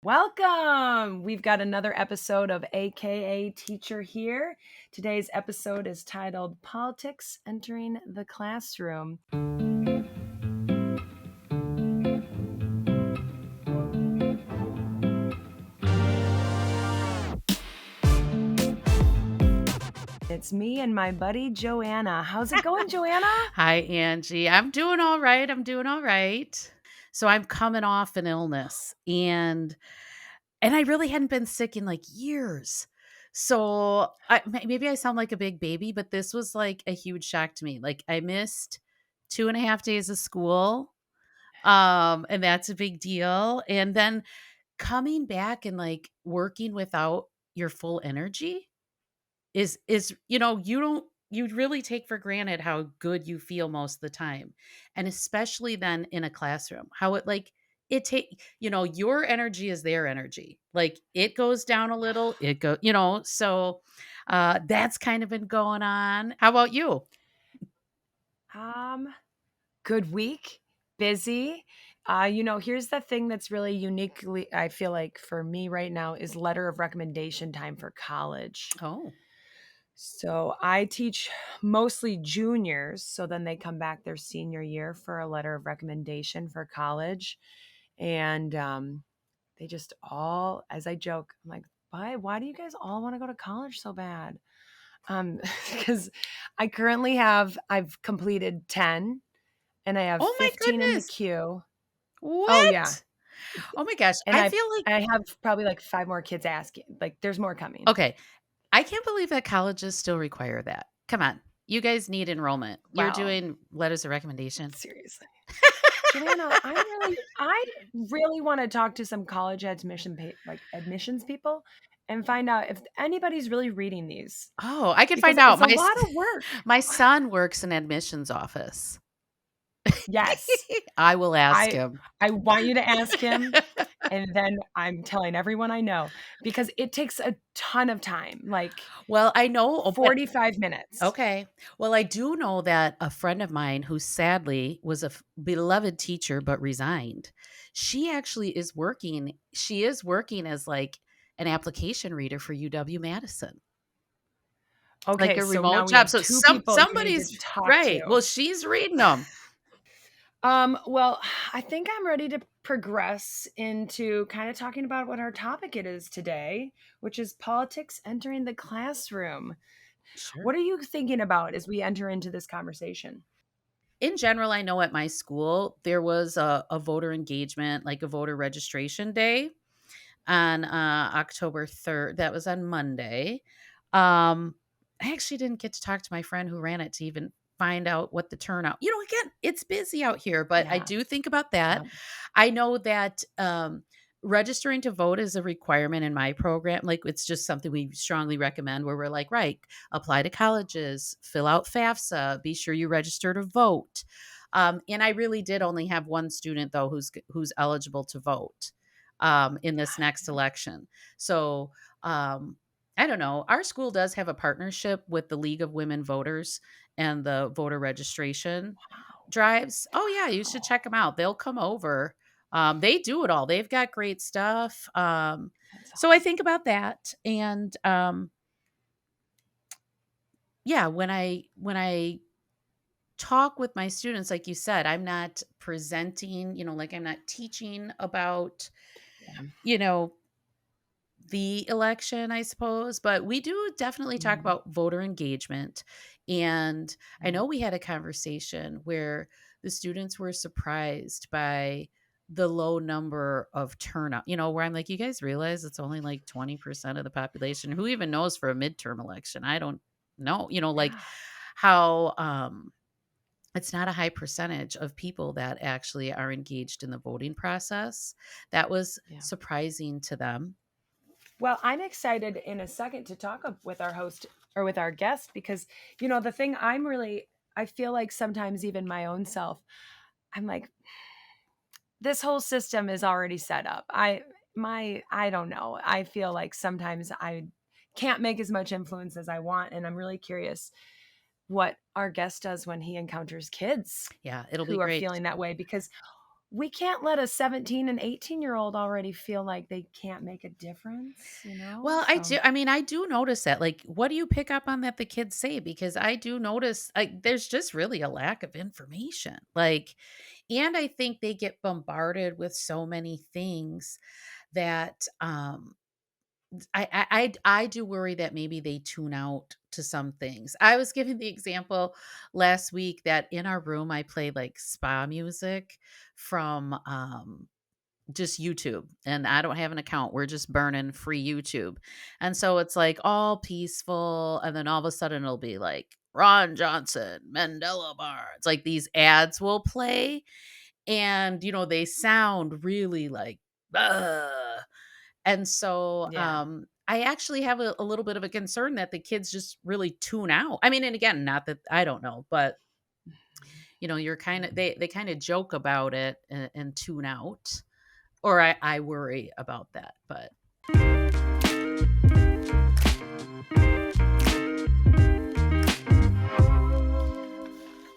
Welcome. We've got another episode of AKA Teacher here. Today's episode is titled Politics Entering the Classroom. It's me and my buddy Joanna. How's it going, Joanna? Hi, Angie. I'm doing all right. So I'm coming off an illness and I really hadn't been sick in like years. So maybe I sound like a big baby, but this was like a huge shock to me. Like I missed 2.5 days of school. And that's a big deal. And then coming back and like working without your full energy is you really take for granted how good you feel most of the time, and especially then in a classroom how it take your energy is their energy, like it goes down a little, it go so that's kind of been going on. How about you? Um, Good week, busy. Here's the thing that's really uniquely, I feel like for me right now, is letter of recommendation time for college. Oh, So I teach mostly juniors. So then they come back their senior year for a letter of recommendation for college. And they just all, as I joke, I'm like, why do you guys all want to go to college so bad? Because I've completed 10 and I have oh my 15 in the goodness. queue. Oh, yeah. What? Oh my gosh, And I I, feel like I have probably like 5 more kids asking. Like, there's more coming. okay, I can't believe that colleges still require that. Come on. You guys need enrollment. You're Wow. doing letters of recommendation. Seriously. Joanna, I really want to talk to some college admissions people and find out if anybody's really reading these Oh, I can because find out. it's a lot of work. My son works in admissions office. Yes. I will ask I him. I want you to ask him, and then I'm telling everyone I know because it takes a ton of time, like Well, I know, but 45 minutes. okay. Well, I do know that a friend of mine who sadly was a beloved teacher but resigned, she actually is working. She is working as like an application reader for UW Madison. Like Okay, a so now remote we job. have So 2 people you need to somebody's talk right. to. Well, she's reading them. Well, I think I'm ready to progress into kind of talking about what our topic it is today, which is politics entering the classroom. Sure. What are you thinking about as we enter into this conversation? In general, I know at my school there was a voter engagement, like a voter registration day on October 3rd. That was on Monday. I actually didn't get to talk to my friend who ran it to even find out what the turnout. Again, it's busy out here, but I Yeah. do think about that. Yeah. I know that registering to vote is a requirement in my program. Like it's just something we strongly recommend where we're like, right, apply to colleges, fill out FAFSA, be sure you register to vote. And I really did only have one student though who's eligible to vote in this next election. So I don't know. Our school does have a partnership with the League of Women Voters and the voter registration Wow. drives. Oh yeah, you should Wow. check them out. They'll come over. They do it all. They've got great stuff. That's So I awesome. think about that, and yeah, when I talk with my students, like you said, I'm not presenting. Like I'm not teaching about Yeah. you know the election, I suppose, but we do definitely talk Mhm. about voter engagement. And I Yeah. know we had a conversation where the students were surprised by the low number of turnout, where I'm like, you guys realize it's only like 20% of the population. Who even knows for a midterm election? I don't know, like Yeah. how it's not a high percentage of people that actually are engaged in the voting process. That was Yeah. surprising to them. Well, I'm excited in a second to talk with our host or with our guest because, the thing I feel like sometimes even my own self, I'm like, this whole system is already set up. I don't know. I feel like sometimes I can't make as much influence as I want. And I'm really curious what our guest does when he encounters kids Yeah, it'll be who are great. feeling that way because we can't let a 17 and 18-year-old already feel like they can't make a difference, you know? Well, I So, do. I mean, I do notice that. Like, what do you pick up on that the kids say? Because I do notice, like, there's just really a lack of information. Like, and I think they get bombarded with so many things that I do worry that maybe they tune out to some things. I was giving the example last week that in our room I play like spa music from just YouTube, and I don't have an account. We're just burning free YouTube. And so it's like all peaceful, and then all of a sudden it'll be like Ron Johnson, Mandela Bar. It's like these ads will play, and they sound really like "Ugh." And so yeah. I actually have a little bit of a concern that the kids just really tune out. I mean, and again, not that I don't know, but you're kind of they kind of joke about it and tune out, or I worry about that, but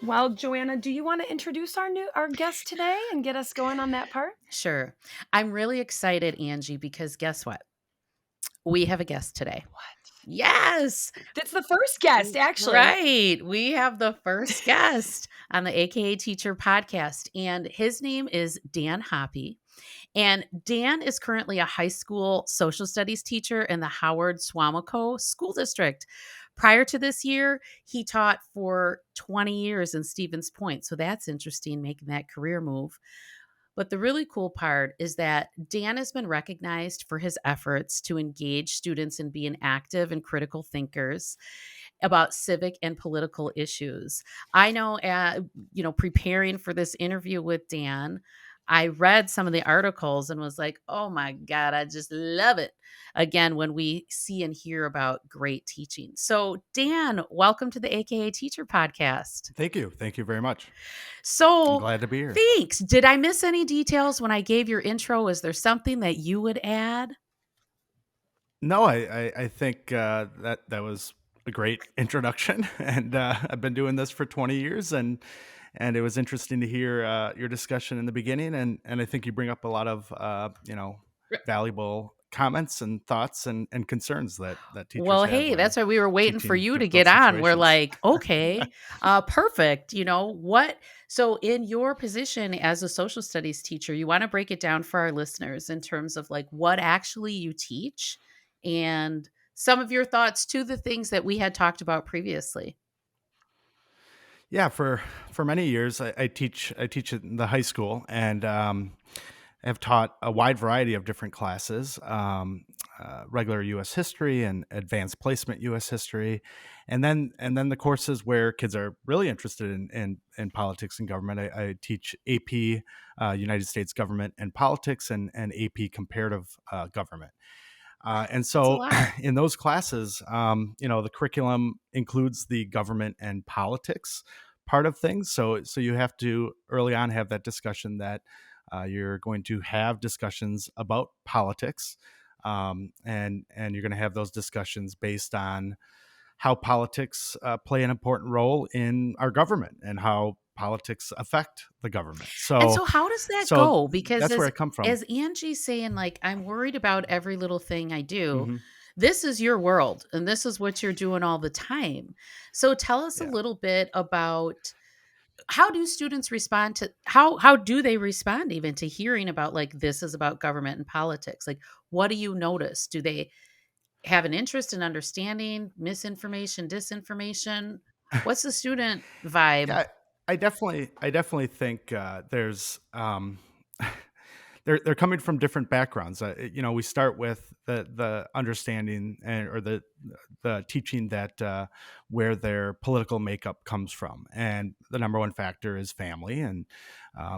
Well, Joanna, do you want to introduce our guest today and get us going on that part? sure. I'm really excited, Angie, because guess what? We have a guest today. What? Yes. That's the first guest, actually. Right. We have the first guest on the AKA Teacher podcast, and his name is Dan Hoppy. And Dan is currently a high school social studies teacher in the Howard Swamico School District. Prior to this year, he taught for 20 years in Stevens Point. So that's interesting, making that career move. But the really cool part is that Dan has been recognized for his efforts to engage students in being active and critical thinkers about civic and political issues. I know, preparing for this interview with Dan, I read some of the articles and was like, oh my God, I just love it. Again, when we see and hear about great teaching. So, Dan, welcome to the AKA Teacher podcast. Thank you. Thank you very much. I'm So, glad to be here. thanks. Did I miss any details when I gave your intro? Is there something that you would add? No, I think that was a great introduction, and I've been doing this for 20 years, and it was interesting to hear your discussion in the beginning, and I think you bring up a lot of valuable comments and thoughts and concerns that teachers Well, have hey, when that's why we were waiting for teaching you to get difficult on. We're situations. like, okay, perfect. So in your position as a social studies teacher, you want to break it down for our listeners in terms of like what actually you teach and some of your thoughts to the things that we had talked about previously. Yeah, for many years I teach in the high school, and have taught a wide variety of different classes, regular U.S. history and advanced placement U.S. history, and then the courses where kids are really interested in politics and government. I teach AP, United States Government and Politics, and AP Comparative Government. And That's a so lot. in those classes, the curriculum includes the government and politics part of things. So you have to early on have that discussion that you're going to have discussions about politics, and you're going to have those discussions based on how politics play an important role in our government and how politics affect the government. And So so how does that so go? Because that's where as I come from. as Angie's saying, like, I'm worried about every little thing I do. Hmm. This is your world and this is what you're doing all the time. So tell us a Yeah. little bit about how do students respond to how do they respond even to hearing about like this is about government and politics? Like what do you notice? Do they have an interest in understanding misinformation, disinformation? What's the student vibe? Yeah, I definitely think there's they're coming from different backgrounds. We start with the understanding or the teaching that where their political makeup comes from, and the number one factor is family, and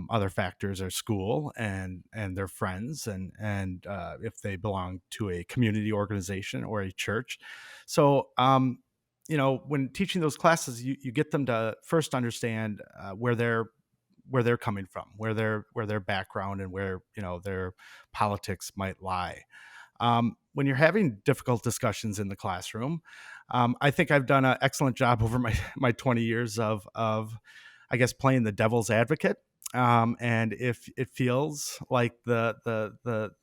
other factors are school and their friends, and if they belong to a community organization or a church. So when teaching those classes, you get them to first understand where they're coming from, where their background and where their politics might lie. When you're having difficult discussions in the classroom, I think I've done an excellent job over my 20 years of I guess playing the devil's advocate. And if it feels like the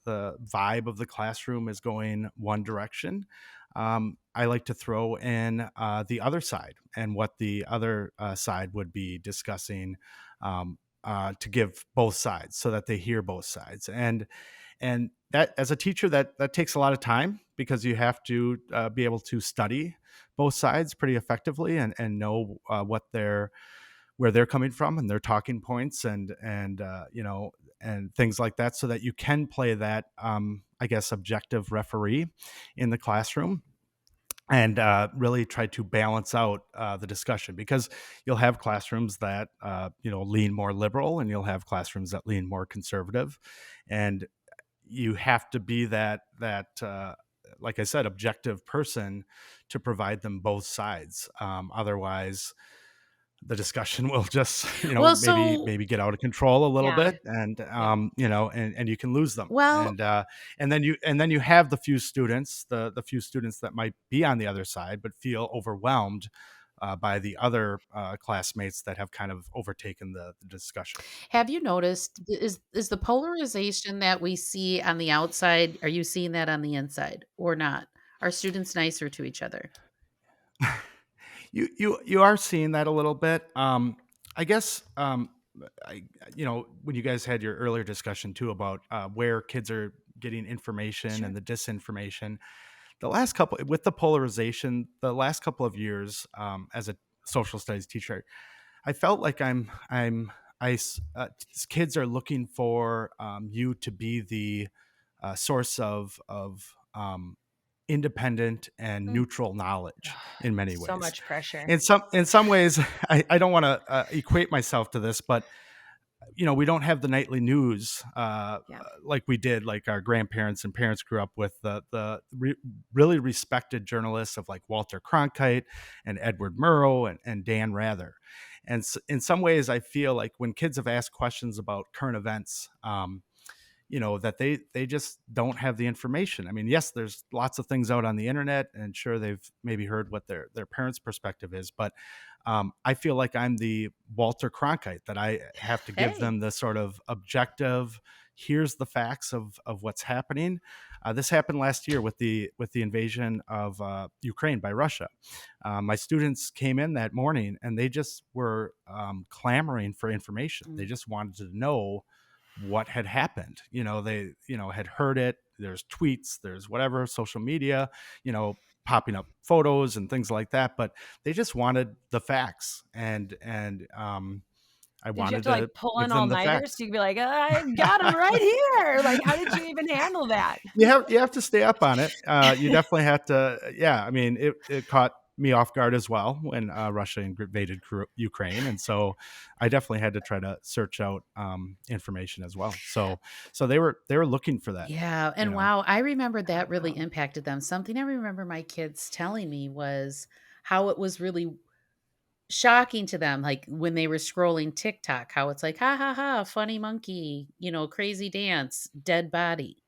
vibe of the classroom is going one direction, I like to throw in the other side and what the other side would be discussing, to give both sides so that they hear both sides. And that, as a teacher, that takes a lot of time, because you have to be able to study both sides pretty effectively, and know what they're where they're coming from and their talking points, and things like that, so that you can play that, I guess, objective referee in the classroom, and really try to balance out the discussion, because you'll have classrooms that lean more liberal, and you'll have classrooms that lean more conservative, and you have to be that like I said, objective person to provide them both sides. Otherwise, the discussion will just Well, maybe get out of control a little Yeah. bit, and Yeah. and you can lose them, well, and then you have the few students that might be on the other side but feel overwhelmed by the other classmates that have kind of overtaken the discussion. have you noticed, is the polarization that we see on the outside, are you seeing that on the inside or not? Are students nicer to each other? You are seeing that a little bit. I guess, I when you guys had your earlier discussion too about where kids are getting information and Sure. the disinformation, the last couple with the polarization, the last couple of years, as a social studies teacher, I felt like kids are looking for you to be the source of independent and Mm. neutral knowledge in many So ways. much pressure. In some ways, I don't want to equate myself to this, but we don't have the nightly news Yeah. like we did, like our grandparents and parents grew up with, really respected journalists of like Walter Cronkite and Edward Murrow and Dan Rather. And in some ways, I feel like when kids have asked questions about current events, that they just don't have the information. I mean, yes, there's lots of things out on the internet, and sure, they've maybe heard what their parents' perspective is, but I feel like I'm the Walter Cronkite, that I have to give Hey. them the sort of objective. Here's the facts of what's happening. This happened last year with the invasion of Ukraine by Russia. My students came in that morning, and they just were clamoring for information. They Mm. just wanted to know what had happened. They, had heard it. There's tweets, there's whatever, social media, popping up photos and things like that. But they just wanted the facts. And I Did you have wanted to, like, to pull give in them the all-nighters facts. so you could be like, "I got him right here." Like, how did you even handle that? You have to stay up on it. You definitely have to. Yeah, I mean, it caught me off guard as well when Russia invaded Ukraine, and so I definitely had to try to search out information as well. So they were looking for that. Yeah, You and know. wow, I remember that really Wow. impacted them. Something I remember my kids telling me was how it was really shocking to them, like, when they were scrolling TikTok, how it's like, "Ha ha ha, funny monkey, crazy dance, dead body."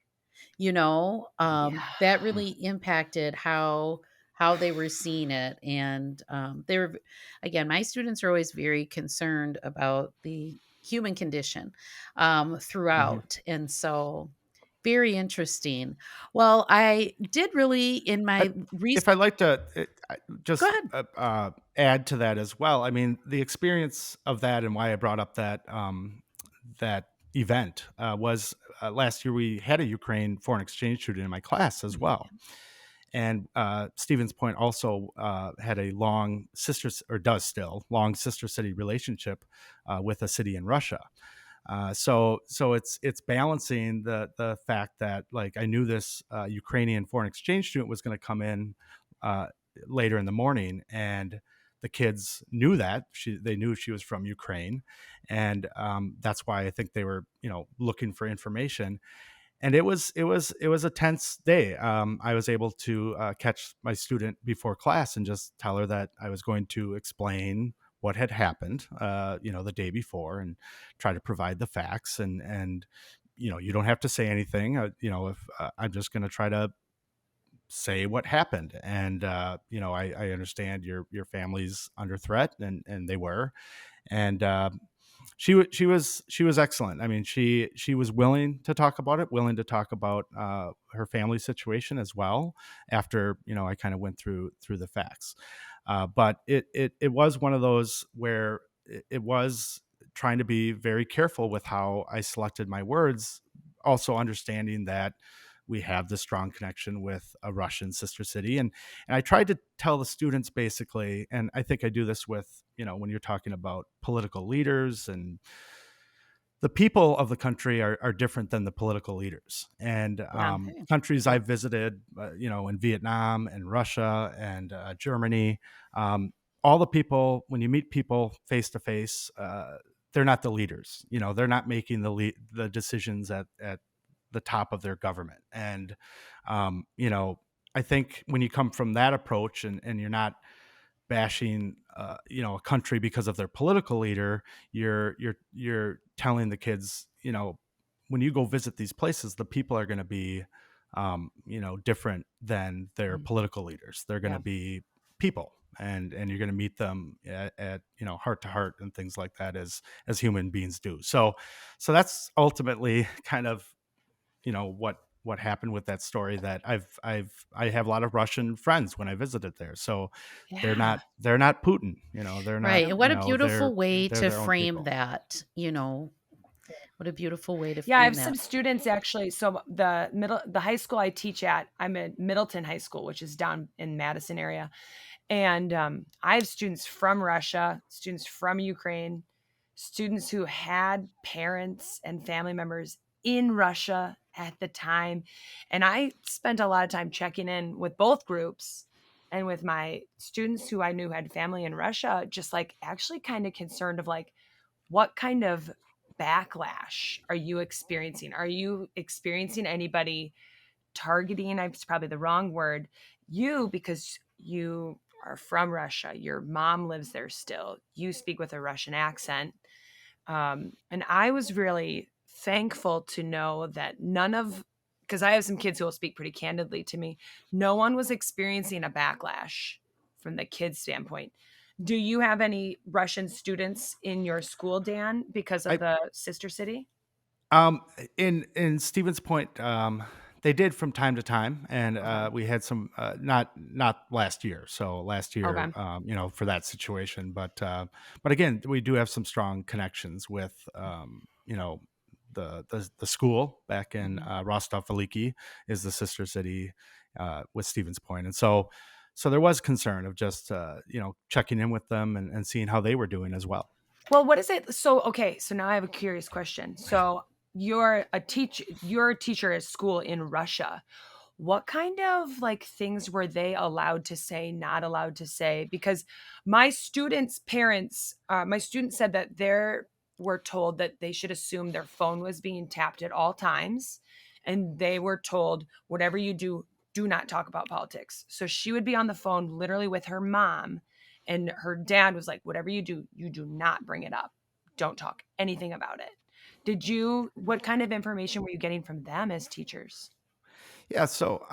That Yeah. really impacted how they were seeing it, and they were, again, my students are always very concerned about the human condition Mhm. throughout, and so very interesting. Well, I did really in I, my if research. I'd like to Go just ahead. add to that as well. I mean, the experience of that, and why I brought up that event, was last year we had a Ukraine foreign exchange student in my class as well. And Stevens Point also had a long or does still long sister city relationship with a city in Russia. So it's balancing the fact that, like, I knew this Ukrainian foreign exchange student was going to come in uh, later in the morning, and the kids knew that they knew she was from Ukraine, and that's why I think they were looking for information. And it was a tense day. I was able to catch my student before class and just tell her that I was going to explain what had happened, the day before, and try to provide the facts. And you don't have to say anything. If I'm just going to try to say what happened, and I understand your family's under threat, and they were, and she was excellent. I mean, she was willing to talk about it, willing to talk about her family situation as well. After I kind of went through the facts, but it was one of those where it was trying to be very careful with how I selected my words, also understanding that we have this strong connection with a Russian sister city. And I tried to tell the students basically, and I think I do this with, when you're talking about political leaders, and the people of the country are different than the political leaders. And Yeah. Okay. countries I've visited, in Vietnam and Russia and Germany, all the people, when you meet people face to face, they're not the leaders. They're not making the decisions at the top of their government. And I think when you come from that approach, and you're not bashing a country because of their political leader, you're telling the kids, when you go visit these places, the people are going to be different than their Mm. political leaders. They're going to Yeah. be people, and you're going to meet them at heart to heart and things like that, as human beings do. So that's ultimately kind of what happened with that story. That I have a lot of Russian friends when I visited there. So they're Yeah. not they're not Putin. They're not, Right. And what a they're beautiful way they're to their own frame people. that, what a beautiful way to Yeah, I frame have some that. students actually. So the high school I teach at, I'm at Middleton High School, which is down in Madison area. And I have students from Russia, students from Ukraine, students who had parents and family members in Russia at the time. And I spent a lot of time checking in with both groups and with my students who I knew had family in Russia, just like actually kind of concerned of like, what kind of backlash are you experiencing? Are you experiencing anybody targeting, it's probably the wrong word, you because you are from Russia, your mom lives there still, you speak with a Russian accent. And I was really thankful to know that none of, because I have some kids who will speak pretty candidly to me, no one was experiencing a backlash from the kids' standpoint. Do you have any Russian students in your school, Dan, because of I the sister city? Um, in Stevens Point, they did from time to time, and Okay. we had some, not last year. So last year, Okay. for that situation, but again, we do have some strong connections with, the school back in Mhm. Rostov Veliki is the sister city with Stevens Point, and so there was concern of just checking in with them, and seeing how they were doing as well. Well, what is it? So, okay, so now I have a curious question. So, you're a teacher at school in Russia. What kind of like things were they allowed to say, not allowed to say? Because my students' parents, my students said that they were told that they should assume their phone was being tapped at all times. And they were told, whatever you do, do not talk about politics. So she would be on the phone literally with her mom. And her dad was like, whatever you do not bring it up. Don't talk anything about it. What kind of information were you getting from them as teachers? Yeah, so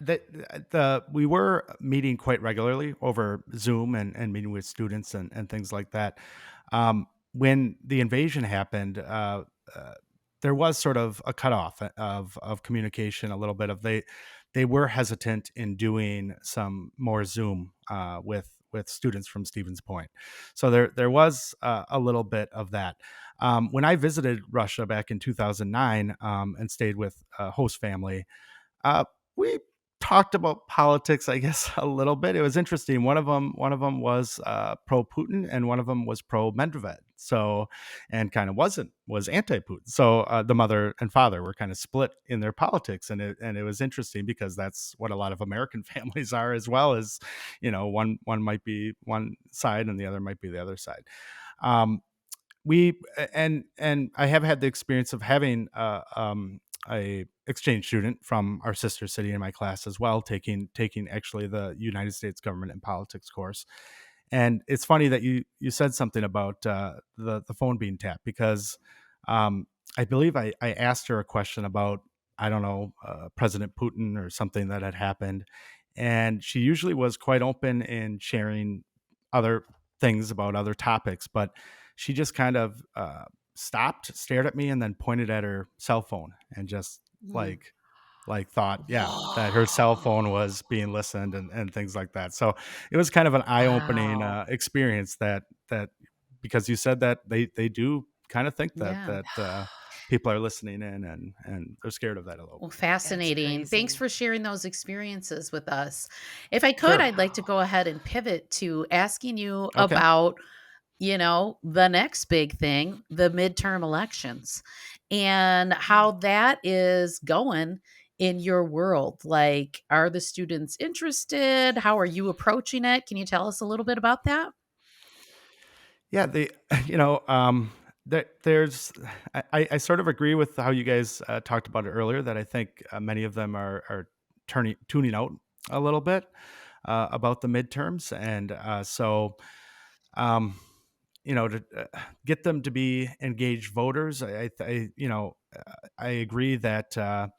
the we were meeting quite regularly over Zoom, and meeting with students, and things like that. When the invasion happened, uh, there was sort of a cutoff of communication, a little bit of they were hesitant in doing some more Zoom with students from Stevens Point. So there was a little bit of that. When I visited Russia back in 2009, and stayed with a host family, we talked about politics, I guess, a little bit. It was interesting. One of them was pro Putin, and one of them was pro Medvedev. So, and kind of was anti Putin. So the mother and father were kind of split in their politics, and it was interesting because that's what a lot of American families are as well. As one might be one side, and the other might be the other side. Um, we and I have had the experience of having a exchange student from our sister city in my class as well, taking actually the United States government and politics course. And it's funny that you said something about the phone being tapped, because I believe I asked her a question about, I don't know, President Putin or something that had happened, and she usually was quite open in sharing other things about other topics, but she just kind of stopped, stared at me, and then pointed at her cell phone and just Mm. like thought, yeah, that her cell phone Whoa. was being listened and things like that. So it was kind of an eye-opening Wow. experience that because you said that they do kind of think that Yeah. people are listening in and they're scared of that a little Well, bit. That's fascinating. Thanks crazy. for sharing those experiences with us. If I could, Sure. I'd like to Wow. go ahead and pivot to asking you Okay. about, the next big thing, the midterm elections, and how Mm. that is going in your world. Like, are the students interested? How are you approaching it? Can you tell us a little bit about that? Yeah, the you know, there's I sort of agree with how you guys talked about it earlier. That I think many of them are turning tuning out a little bit about the midterms, and so um, to get them to be engaged voters, I agree that.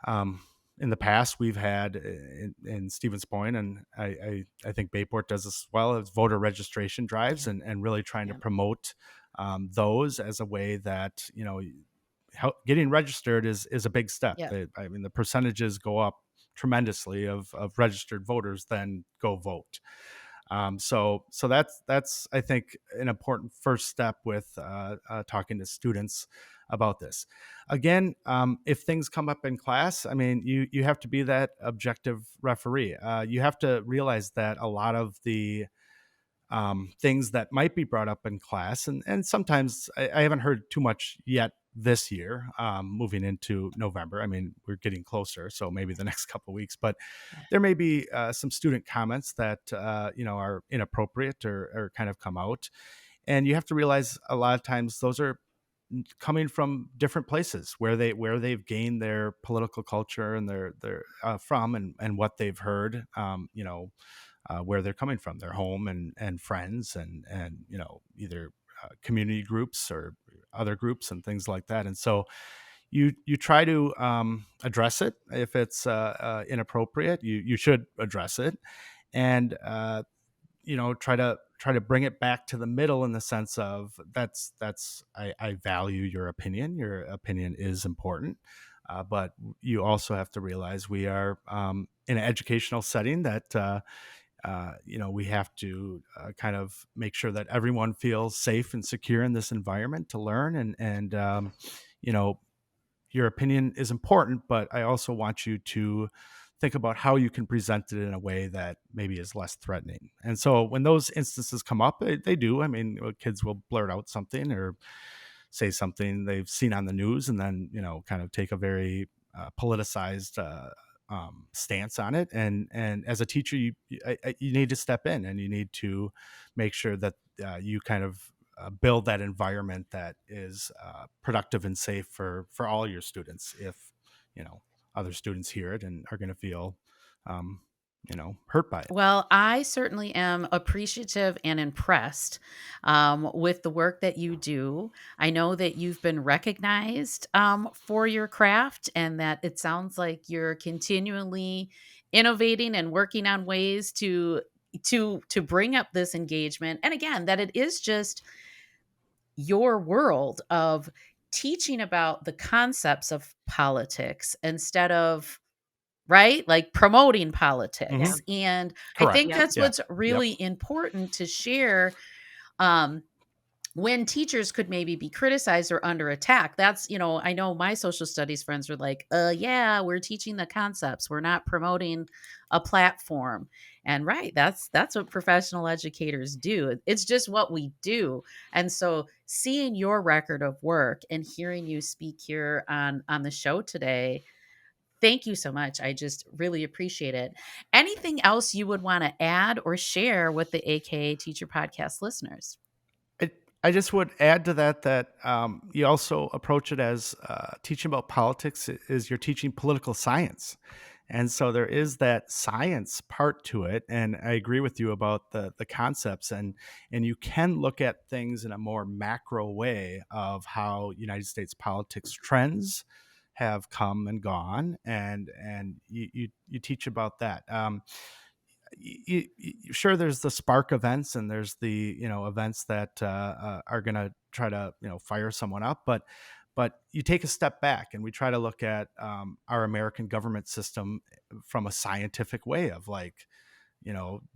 Um, in the past, we've had in Stevens Point, and I think Bayport does this as well, as voter registration drives Yeah. and really trying to Yeah. promote those as a way that getting registered is a big step. Yeah. I mean, the percentages go up tremendously of registered voters then go vote. So that's I think an important first step with talking to students about this. Again, if things come up in class, I mean, you have to be that objective referee. You have to realize that a lot of the things that might be brought up in class, and sometimes I haven't heard too much yet this year, moving into November. I mean, we're getting closer, so maybe the next couple of weeks, but Yeah. there may be some student comments that are inappropriate or kind of come out, and you have to realize a lot of times those are coming from different places where they've gained their political culture and their from and what they've heard, where they're coming from, their home and friends and either community groups or other groups and things like that. And so you try to address it if it's inappropriate. You should address it, and try to bring it back to the middle in the sense of I value your opinion. Your opinion is important. But you also have to realize we are in an educational setting that we have to kind of make sure that everyone feels safe and secure in this environment to learn, and you know your opinion is important, but I also want you to think about how you can present it in a way that maybe is less threatening. And so when those instances come up, they do. I mean, kids will blurt out something or say something they've seen on the news, and then kind of take a very politicized stance on it. And as a teacher, you need to step in and you need to make sure that you kind of build that environment that is productive and safe for all your students. If you know other students hear it and are going to feel um, hurt by it. Well, I certainly am appreciative and impressed with the work that you do. I know that you've been recognized for your craft, and that it sounds like you're continually innovating and working on ways to bring up this engagement. And again, that it is just your world of teaching about the concepts of politics instead of, right? Like promoting Hmm. Yeah. politics. And I think Correct. Yep. that's Yeah. what's Yep. really important to share. Um, when teachers could maybe be criticized or under attack. That's, I know my social studies friends were like, yeah, we're teaching the concepts. We're not promoting a platform. And right, that's what professional educators do. It's just what we do. And so seeing your record of work and hearing you speak here on the show today, thank you so much. I just really appreciate it. Anything else you would want to add or share with the AKA Teacher Podcast listeners? I, I just would add to that you also approach it as teaching about politics is you're teaching political science. And so there is that science part to it. And I agree with you about the concepts, and you can look at things in a more macro way of how United States politics trends have come and gone, and you teach about that. sure, there's the spark events, and there's the, events that are going to try to, fire someone up, but you take a step back, and we try to look at our American government system from a scientific way of like,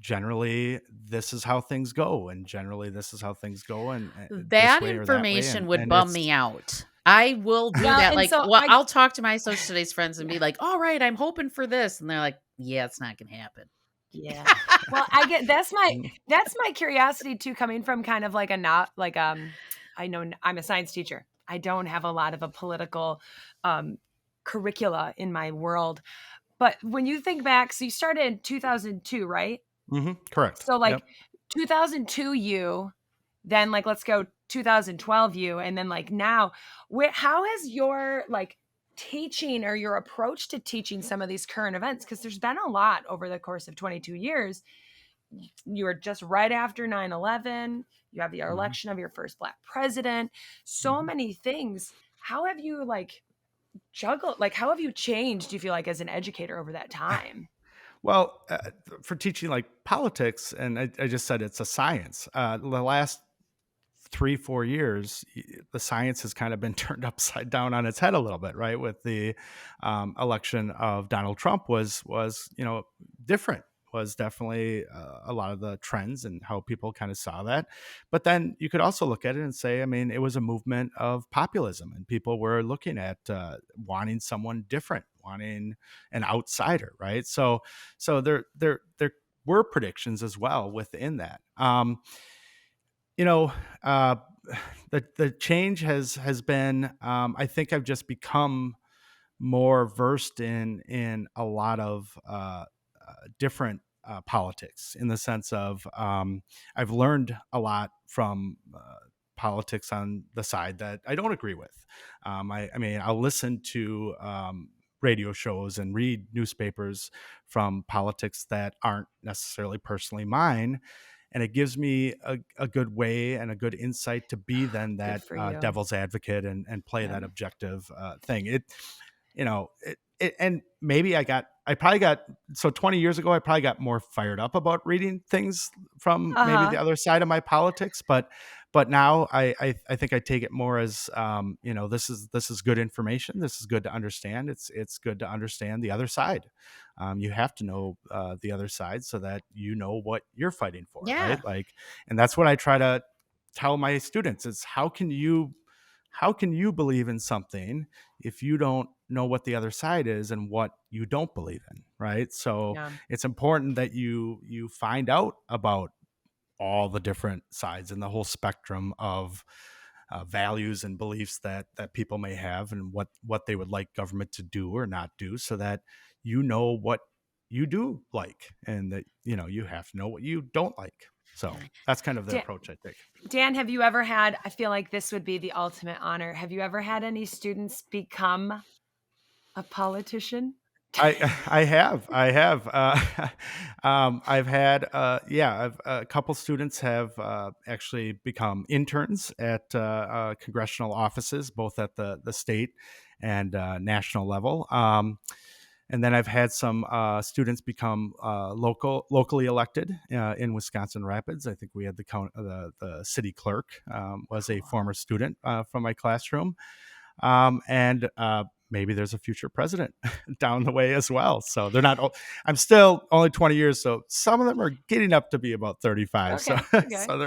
generally this is how things go, and generally this is how things go, and this That way or that way, information and would and bum me it's out. I will do Well, that, and like, so well, I I'll talk to my social studies friends and yeah. be like, "Alright, I'm hoping for this," and they're like, "Yeah, it's not gonna happen." Yeah. Well, I get that's my curiosity too, coming from kind of like a not like I know I'm a science teacher. I don't have a lot of a political um curricula in my world. But when you think back, so you started in 2002, right? correct. So like Yep. 2002 you, then like let's go 2012 you, and then like now, how has your like teaching or your approach to teaching some of these current events, because there's been a lot over the course of 22 years. You were just right after 9/11. You have the hmm election of your first black president, so hmm many things. How have you like juggled, like how have you changed, do you feel like, as an educator over that time? Well, for teaching like politics, and I just said it's a science. The last 3 4 years, the science has kind of been turned upside down on its head a little bit, right? With the election of Donald Trump was different. Was definitely a lot of the trends and how people kind of saw that. But then you could also look at it and say, I mean, it was a movement of populism, and people were looking at wanting someone different, wanting an outsider, right? So there were predictions as well within that. You know, uh, the change has been. I think I've just become more versed in a lot of different politics, in the sense of I've learned a lot from politics on the side that I don't agree with. I mean, I'll listen to radio shows and read newspapers from politics that aren't necessarily personally mine, and it gives me a good way and a good insight to be then Good that for you. devil's advocate, and play Yeah. that objective thing. And maybe I probably got, so 20 years ago I probably got more fired up about reading things from maybe the Uh-huh. other side of my politics, but now I think I take it more as this is good information, this is good to understand, it's good to understand the other side. You have to know the other side so that you know what you're fighting for, right? Yeah. Like, and that's what I try to tell my students is, how can you believe in something if you don't know what the other side is and what you don't believe in, right? So Yeah. it's important that you find out about all the different sides and the whole spectrum of values and beliefs that people may have, and what they would like government to do or not do, so that you know what you do like, and that you have to know what you don't like. So Yeah. that's kind of the Dan, approach I take. Dan, have you ever had, I feel like this would be the ultimate honor. Have you ever had any students become a politician? I have I've had a couple students have actually become interns at congressional offices, both at the state and national level. And then I've had some students become locally elected in Wisconsin Rapids. I think we had the city clerk was a Cool. former student from my classroom, and maybe there's a future president down the way as well. So they're not. I'm still only 20 years, so some of them are getting up to be about 35. So Okay. Okay. so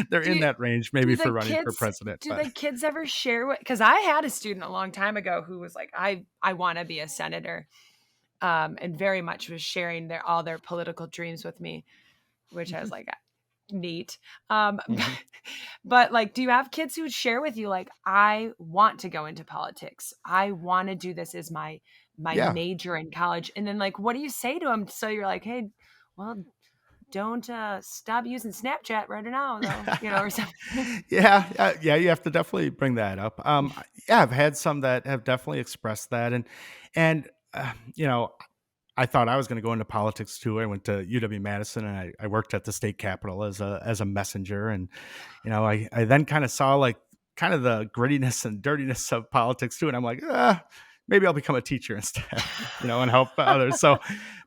they're Do in you, that range, maybe do for the running for kids president. do But the kids ever share what, because I had a student a long time ago who was like, I want to be a senator, and very much was sharing all their political dreams with me, which I was Mhm, like, neat. mhm. But like, do you have kids who would share with you, like, I want to go into politics, I want to do this as my Yeah. major in college, and then like, what do you say to them, so you're like, hey, well, don't stop using Snapchat right now though, or something. Yeah, yeah, you have to definitely bring that up. Yeah, I've had some that have definitely expressed that, and you know, I thought I was going to go into politics too. I went to UW Madison, and I worked at the state capitol as a messenger, and I then kind of saw like kind of the grittiness and dirtiness of politics too, and I'm like, maybe I'll become a teacher instead, and help others. So,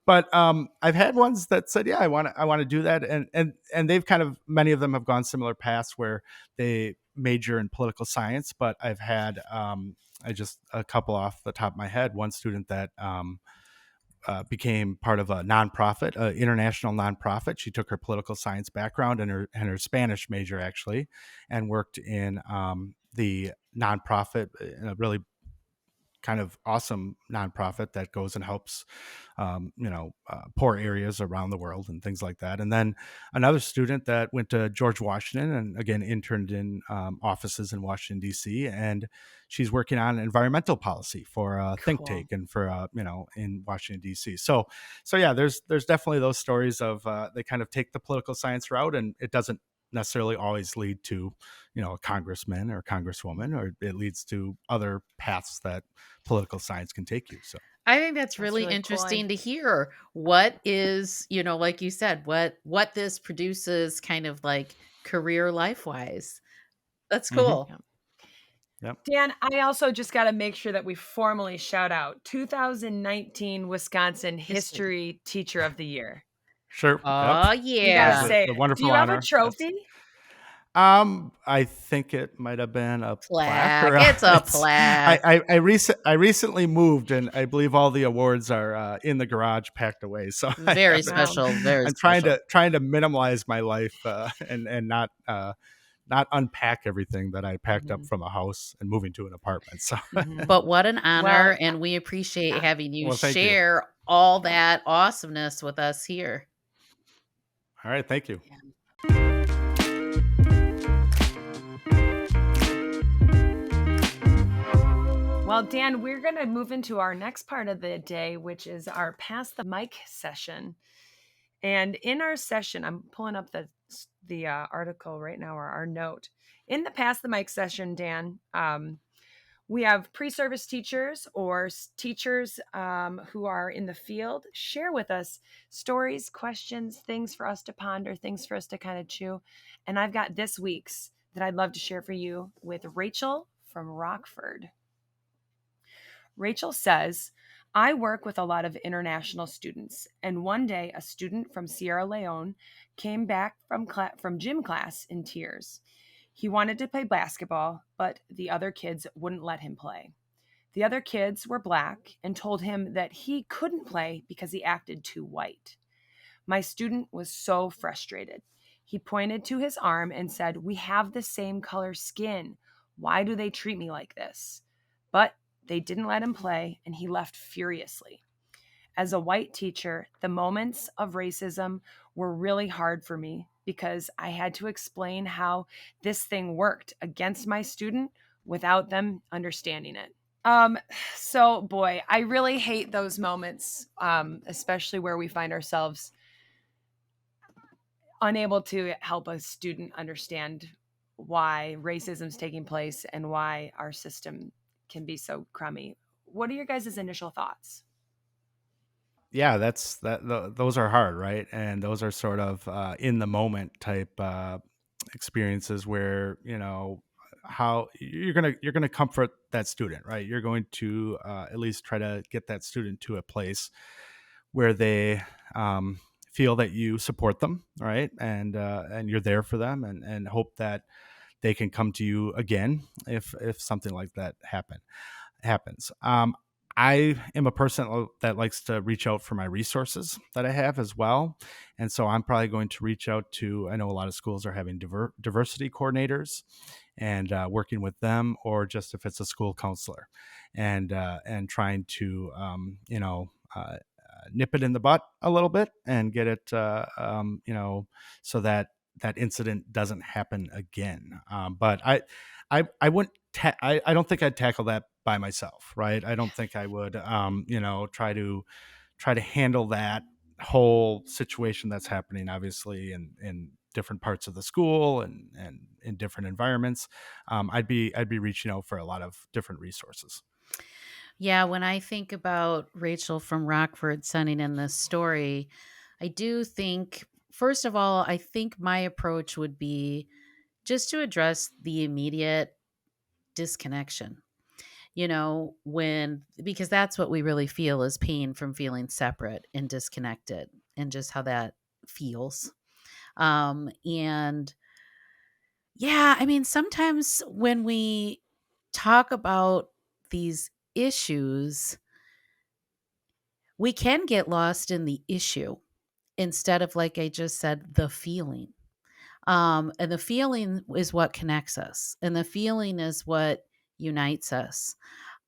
But I've had ones that said, "Yeah, I want to do that," and they've kind of many of them have gone similar paths where they major in political science. But I've had I just a couple off the top of my head. One student that became part of a nonprofit, an international nonprofit. She took her political science background and her Spanish major actually, and worked in the nonprofit, a really kind of awesome nonprofit that goes and helps, poor areas around the world and things like that. And then another student that went to George Washington and again interned in offices in Washington D.C. and she's working on environmental policy for a think Cool. tank and for in Washington D.C. So yeah, there's definitely those stories of they kind of take the political science route and it doesn't necessarily always lead to a congressman or congresswoman, or it leads to other paths that political science can take you. So I think that's That's really really cool. interesting to hear. What is, like you said, what this produces kind of like career life-wise. That's hmm cool. Yeah. yep, Dan, I also just got to make sure that we formally shout out 2019 Wisconsin History. History Teacher of the Year. sure, yep. Oh, You got to Is yeah. it say the it. Do wonderful you have a honor? Yes. trophy? I think it might have been a plaque, Plaque. or It's a it's. plaque. I recently moved, and I believe all the awards are in the garage, packed away. So I Very haven't. Wow. special, very I'm trying special. to minimize my life and not unpack everything that I packed up Mhm. from a house and moving to an apartment. So, Mhm. But what an Well, honor, and we appreciate yeah. having you well, thank you. share all that awesomeness with us here. All right, thank you. Yeah. Well, Dan, we're going to move into our next part of the day, which is our Pass the Mic session. And in our session, I'm pulling up the article right now, or our note. In the Pass the Mic session, Dan, we have pre-service teachers or teachers who are in the field share with us stories, questions, things for us to ponder, things for us to kind of chew. And I've got this week's that I'd love to share for you with Rachel from Rockford. Rachel says, I work with a lot of international students, and one day a student from Sierra Leone came back from gym class in tears. He wanted to play basketball, but the other kids wouldn't let him play. The other kids were black and told him that he couldn't play because he acted too white. My student was so frustrated. He pointed to his arm and said, We have the same color skin. Why do they treat me like this? But they didn't let him play, and he left furiously. As a white teacher, the moments of racism were really hard for me because I had to explain how this thing worked against my student without them understanding it. Um, so boy, I really hate those moments, especially where we find ourselves unable to help a student understand why racism is taking place and why our system can be so crummy. What are your guys' initial thoughts? Yeah, those are hard, right? And those are sort of in the moment type experiences where how you're gonna comfort that student, right? You're going to at least try to get that student to a place where they feel that you support them, right? And you're there for them, and hope that they can come to you again if something like that happens. I am a person that likes to reach out for my resources that I have as well. And so I'm probably going to reach out to, I know a lot of schools are having diversity coordinators and working with them, or just if it's a school counselor and trying to, nip it in the butt a little bit and get it, so that that incident doesn't happen again. But I wouldn't. I don't think I'd tackle that by myself, right? I don't think I would, try to handle that whole situation that's happening, obviously, in different parts of the school and in different environments. I'd be reaching out for a lot of different resources. Yeah, when I think about Rachel from Rockford sending in this story, I do think, first of all, I think my approach would be just to address the immediate disconnection. when because that's what we really feel is pain from feeling separate and disconnected and just how that feels. And yeah, I mean, sometimes when we talk about these issues, we can get lost in the issue instead of, like I just said, the feeling. And the feeling is what connects us, and the feeling is what unites us.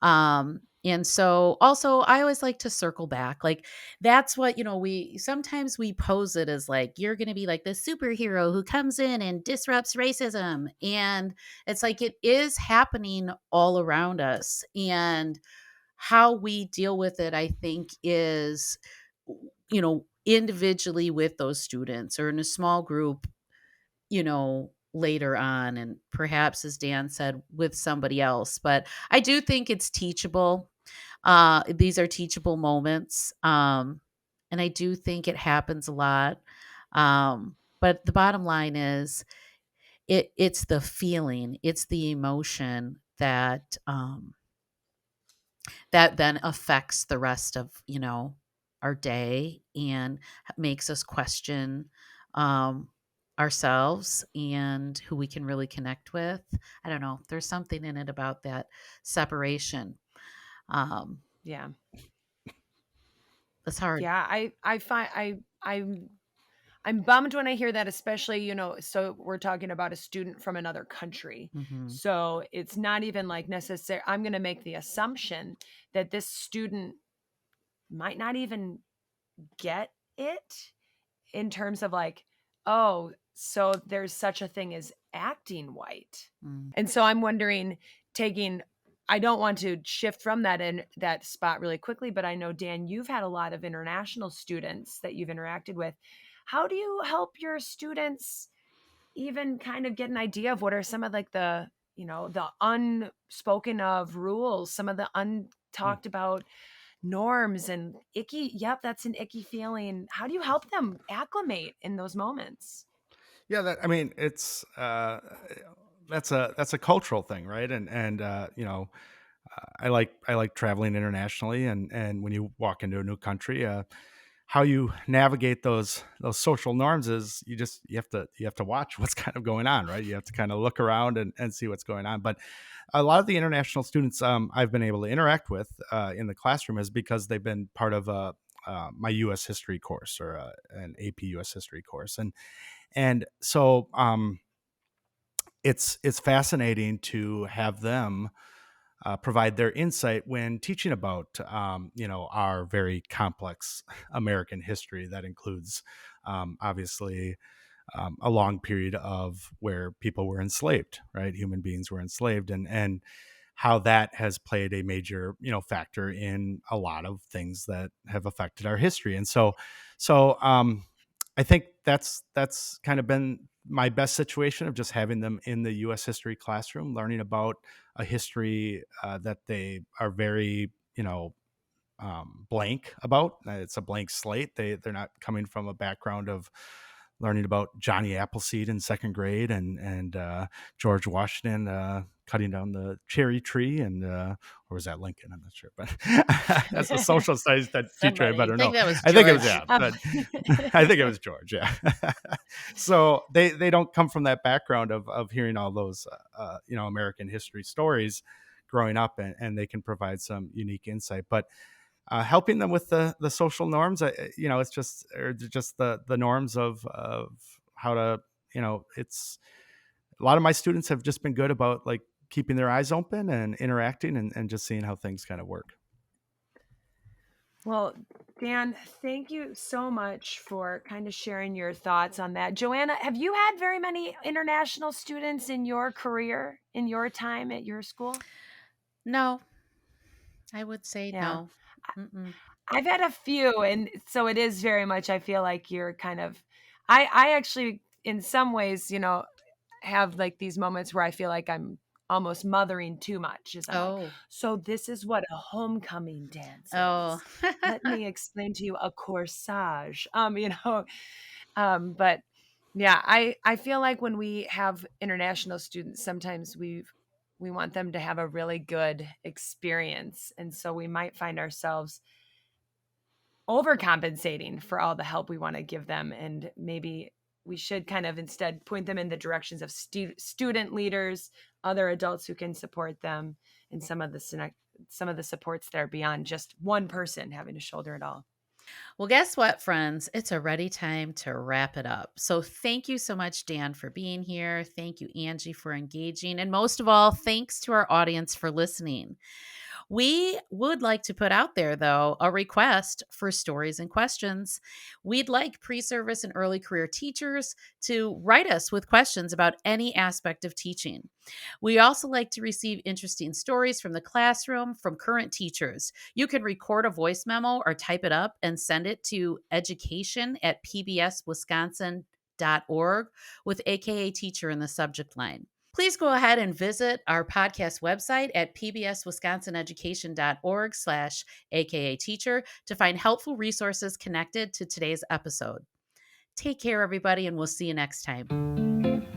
And so also I always like to circle back. Like that's what, we sometimes we pose it as like you're going to be like the superhero who comes in and disrupts racism. And it's like it is happening all around us. And how we deal with it, I think, is, individually with those students or in a small group, later on, and perhaps, as Dan said, with somebody else. But I do think it's teachable. These are teachable moments. And I do think it happens a lot. But the bottom line is it's the feeling, it's the emotion that then affects the rest of, our day and makes us question um, ourselves and who we can really connect with. I don't know. There's something in it about that separation. Um, Yeah. it's hard. Yeah, I find I'm bummed when I hear that, especially, so we're talking about a student from another country. Hmm. So it's not even like necessary. I'm going to make the assumption that this student might not even get it in terms of like, oh, so there's such a thing as acting white. Mm. And so I'm wondering, taking, I don't want to shift from that in that spot really quickly, but I know, Dan, you've had a lot of international students that you've interacted with. How do you help your students even kind of get an idea of what are some of like the unspoken of rules, some of the Mm. untalked about norms and icky, yep, that's an icky feeling. How do you help them acclimate in those moments? Yeah, that I mean, it's that's a cultural thing, right? And I like traveling internationally, and when you walk into a new country, how you navigate those social norms is you have to watch what's kind of going on, right? You have to kind of look around and see what's going on. But a lot of the international students I've been able to interact with in the classroom is because they've been part of my U.S. history course or an AP U.S. history course, and so it's fascinating to have them provide their insight when teaching about our very complex American history that includes obviously a long period of where people were enslaved, right? Human beings were enslaved, and how that has played a major factor in a lot of things that have affected our history. And so I think that's kind of been my best situation of just having them in the U.S. history classroom, learning about a history that they are very blank about. It's a blank slate. They're not coming from a background of learning about Johnny Appleseed in second grade and George Washington cutting down the cherry tree or was that Lincoln? I'm not sure, but as a social studies teacher, I Somebody. I better think know. that was I think it was George. yeah, but I think it was George. Yeah. So they don't come from that background of hearing all those American history stories growing up, and they can provide some unique insight. But helping them with the social norms, it's just the norms of how to, it's a lot of my students have just been good about like keeping their eyes open and interacting and just seeing how things kind of work. Well, Dan, thank you so much for kind of sharing your thoughts on that. Joanna, have you had very many international students in your career, in your time at your school? No, I would say Yeah. no. Mm-mm. I've had a few, and so it is very much, I feel like you're kind of, I actually, in some ways, have like these moments where I feel like I'm almost mothering too much, as I'm like, Oh. so this is what a homecoming dance Oh. is. Let me explain to you a corsage. But yeah, I feel like when we have international students, sometimes We want them to have a really good experience. And so we might find ourselves overcompensating for all the help we want to give them. And maybe we should kind of instead point them in the directions of student leaders, other adults who can support them, and some of the supports there beyond just one person having to shoulder it all. Well, guess what, friends? It's already time to wrap it up. So, thank you so much, Dan, for being here. Thank you, Angie, for engaging. And most of all, thanks to our audience for listening. We would like to put out there, though, a request for stories and questions. We'd like pre service and early career teachers to write us with questions about any aspect of teaching. We also like to receive interesting stories from the classroom from current teachers. You can record a voice memo or type it up and send it to education@pbswisconsin.org with AKA teacher in the subject line. Please go ahead and visit our podcast website at pbswisconsineducation.org/aka teacher to find helpful resources connected to today's episode. Take care, everybody, and we'll see you next time.